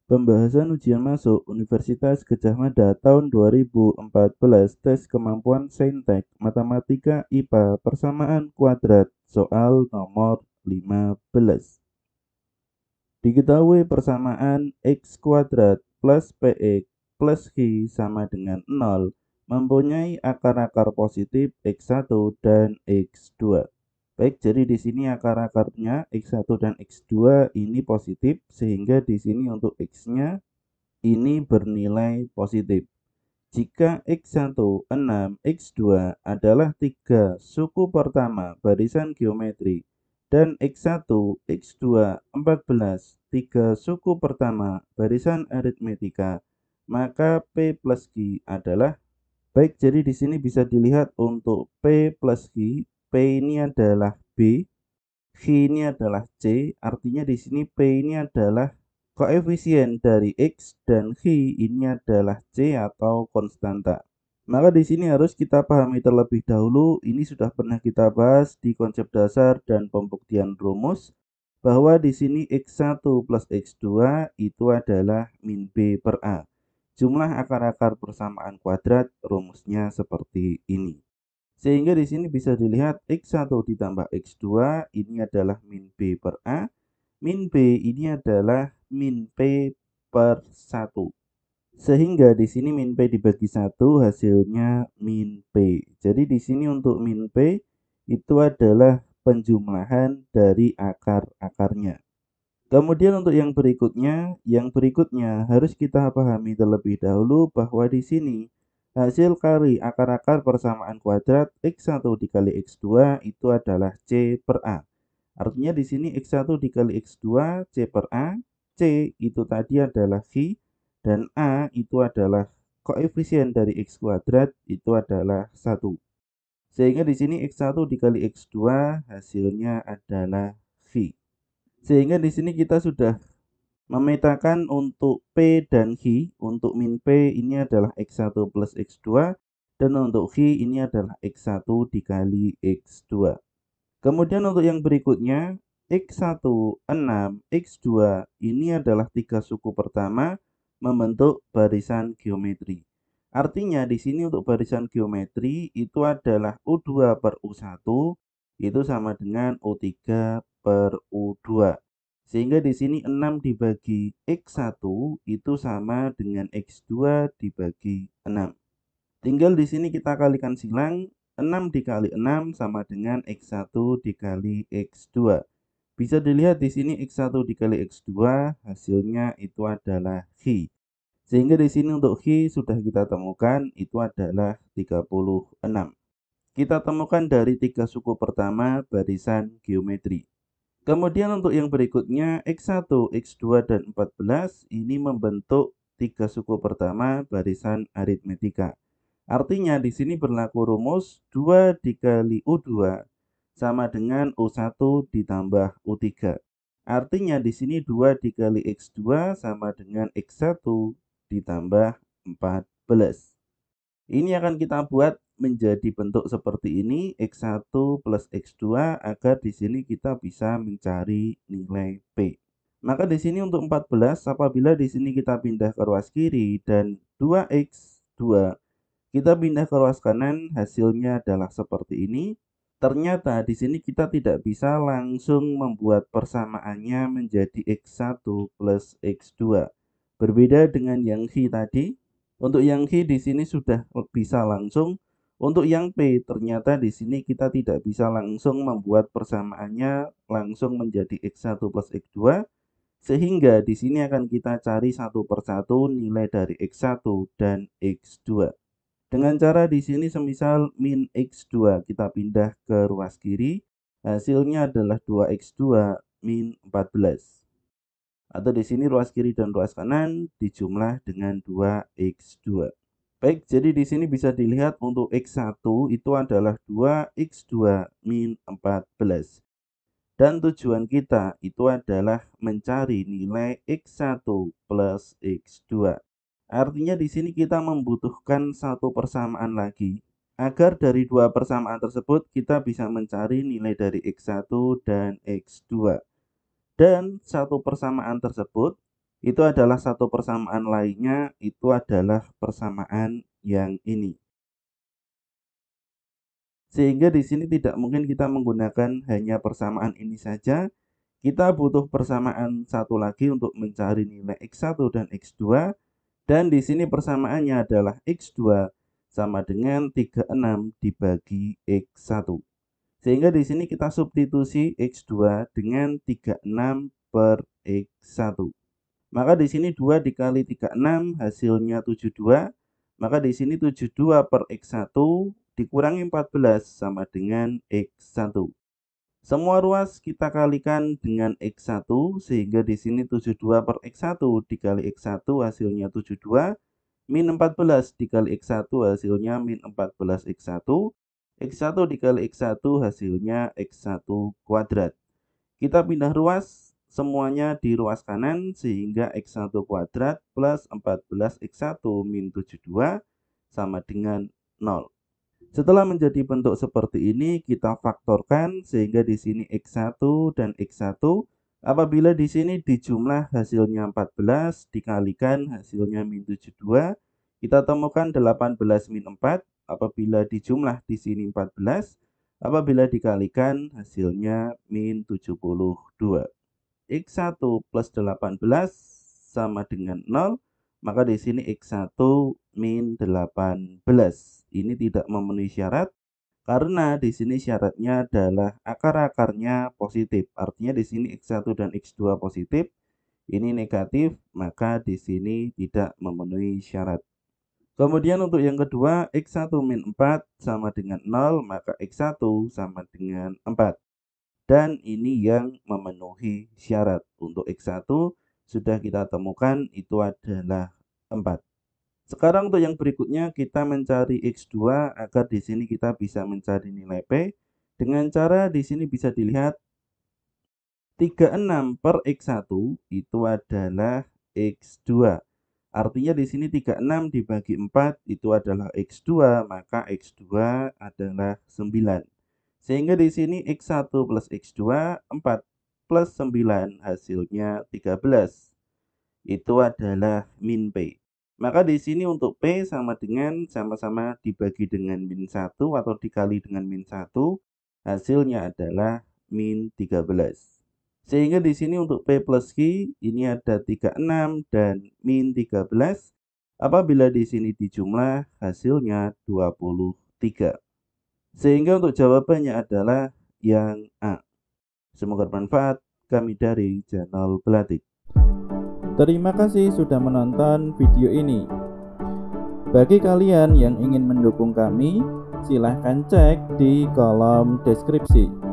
Pembahasan ujian masuk Universitas Gadjah Mada tahun 2014 tes kemampuan saintek matematika IPA persamaan kuadrat soal nomor 15. Diketahui persamaan x kuadrat plus px plus y sama dengan 0 mempunyai akar-akar positif x1 dan x2. Baik, jadi di sini akar-akarnya x1 dan x2 ini positif, sehingga di sini untuk x-nya ini bernilai positif. Jika x1 6, x2 adalah 3 suku pertama barisan geometri dan x1, x2 14, 3 suku pertama barisan aritmetika, maka P plus Q adalah. Baik, jadi di sini bisa dilihat untuk P plus Q, P ini adalah B, Q ini adalah C, artinya di sini P ini adalah koefisien dari X dan Q ini adalah C atau konstanta. Maka di sini harus kita pahami terlebih dahulu, ini sudah pernah kita bahas di konsep dasar dan pembuktian rumus, bahwa di sini X1 plus X2 itu adalah min B per A. Jumlah akar-akar persamaan kuadrat rumusnya seperti ini. Sehingga di sini bisa dilihat X1 ditambah X2 ini adalah min B per A. Min B ini adalah min P per 1. Sehingga di sini min P dibagi 1 hasilnya min P. Jadi di sini untuk min P itu adalah penjumlahan dari akar-akarnya. Kemudian untuk yang berikutnya harus kita pahami terlebih dahulu bahwa di sini hasil kali akar-akar persamaan kuadrat x1 dikali x2 itu adalah C per A. Artinya di sini x1 dikali x2 C per A, C itu tadi adalah Phi, dan A itu adalah koefisien dari x kuadrat itu adalah 1. Sehingga di sini x1 dikali x2 hasilnya adalah Phi. Sehingga di sini kita sudah memetakan untuk P dan Q. Untuk min P ini adalah X1 plus X2, dan untuk Q ini adalah X1 dikali X2. Kemudian untuk yang berikutnya, X1 6, X2 ini adalah 3 suku pertama membentuk barisan geometri. Artinya di sini untuk barisan geometri itu adalah U2 per U1 itu sama dengan U3 per U2. Sehingga di sini 6 dibagi X1 itu sama dengan X2 dibagi 6. Tinggal di sini kita kalikan silang, 6 dikali 6 sama dengan X1 dikali X2. Bisa dilihat di sini X1 dikali X2 hasilnya itu adalah Q. Sehingga di sini untuk Q sudah kita temukan itu adalah 36. Kita temukan dari 3 suku pertama barisan geometri. Kemudian untuk yang berikutnya, X1, X2, dan 14 ini membentuk 3 suku pertama barisan aritmetika. Artinya di sini berlaku rumus 2 dikali U2 sama dengan U1 ditambah U3. Artinya di sini 2 dikali X2 sama dengan X1 ditambah 14. Ini akan kita buat menjadi bentuk seperti ini, X1 plus X2, agar di sini kita bisa mencari nilai P. Maka di sini untuk 14, apabila di sini kita pindah ke ruas kiri dan 2X2 kita pindah ke ruas kanan, hasilnya adalah seperti ini. Ternyata di sini kita tidak bisa langsung membuat persamaannya menjadi X1 plus X2. Berbeda dengan yang Q tadi. Untuk yang Q di sini sudah bisa langsung. Untuk yang P ternyata di sini kita tidak bisa langsung membuat persamaannya langsung menjadi X1 plus X2. Sehingga di sini akan kita cari satu persatu nilai dari X1 dan X2. Dengan cara di sini semisal min X2 kita pindah ke ruas kiri, hasilnya adalah 2X2 min 14. Atau di sini ruas kiri dan ruas kanan dijumlah dengan 2X2. Baik, jadi di sini bisa dilihat untuk X1 itu adalah 2X2 min 14. Dan tujuan kita itu adalah mencari nilai X1 plus X2. Artinya di sini kita membutuhkan satu persamaan lagi, agar dari dua persamaan tersebut kita bisa mencari nilai dari X1 dan X2. Dan satu persamaan tersebut itu adalah satu persamaan lainnya, itu adalah persamaan yang ini. Sehingga di sini tidak mungkin kita menggunakan hanya persamaan ini saja. Kita butuh persamaan satu lagi untuk mencari nilai X1 dan X2. Dan di sini persamaannya adalah X2 sama dengan 36 dibagi X1. Sehingga di sini kita substitusi X2 dengan 36 per X1. Maka di sini 2 dikali 36 hasilnya 72. Maka di sini 72 per X1 dikurangi 14 sama dengan X1. Semua ruas kita kalikan dengan X1 sehingga di sini 72 per X1 dikali X1 hasilnya 72. Min 14 dikali X1 hasilnya min 14 X1. X1 dikali X1 hasilnya X1 kuadrat. Kita pindah ruas, semuanya di ruas kanan sehingga X1 kuadrat plus 14 X1 min 72 sama dengan 0. Setelah menjadi bentuk seperti ini, kita faktorkan sehingga di sini X1 dan X1. Apabila di sini dijumlah hasilnya 14 dikalikan hasilnya min 72, kita temukan 18 min 4. Apabila dijumlah di sini 14, apabila dikalikan hasilnya min 72. X1 plus 18 sama dengan 0, maka di sini X1 min 18. Ini tidak memenuhi syarat karena di sini syaratnya adalah akar-akarnya positif. Artinya di sini X1 dan X2 positif, ini negatif, maka di sini tidak memenuhi syarat. Kemudian untuk yang kedua, X1 min 4 sama dengan 0, maka X1 sama dengan 4. Dan ini yang memenuhi syarat. Untuk X1 sudah kita temukan itu adalah 4. Sekarang untuk yang berikutnya kita mencari X2 agar di sini kita bisa mencari nilai P. Dengan cara di sini bisa dilihat 36 per X1 itu adalah X2. Artinya di sini 36 dibagi 4 itu adalah X2, maka X2 adalah 9. Sehingga di sini X1 plus X2, 4 plus 9 hasilnya 13. Itu adalah min P. Maka di sini untuk P sama dengan sama-sama dibagi dengan min 1 atau dikali dengan min 1, hasilnya adalah min 13. Sehingga di sini untuk P plus Q ini ada 36 dan min 13. Apabila di sini dijumlah hasilnya 23. Sehingga untuk jawabannya adalah yang A. Semoga bermanfaat. Kami dari channel Belatik. Terima kasih sudah menonton video ini. Bagi kalian yang ingin mendukung kami, silahkan cek di kolom deskripsi.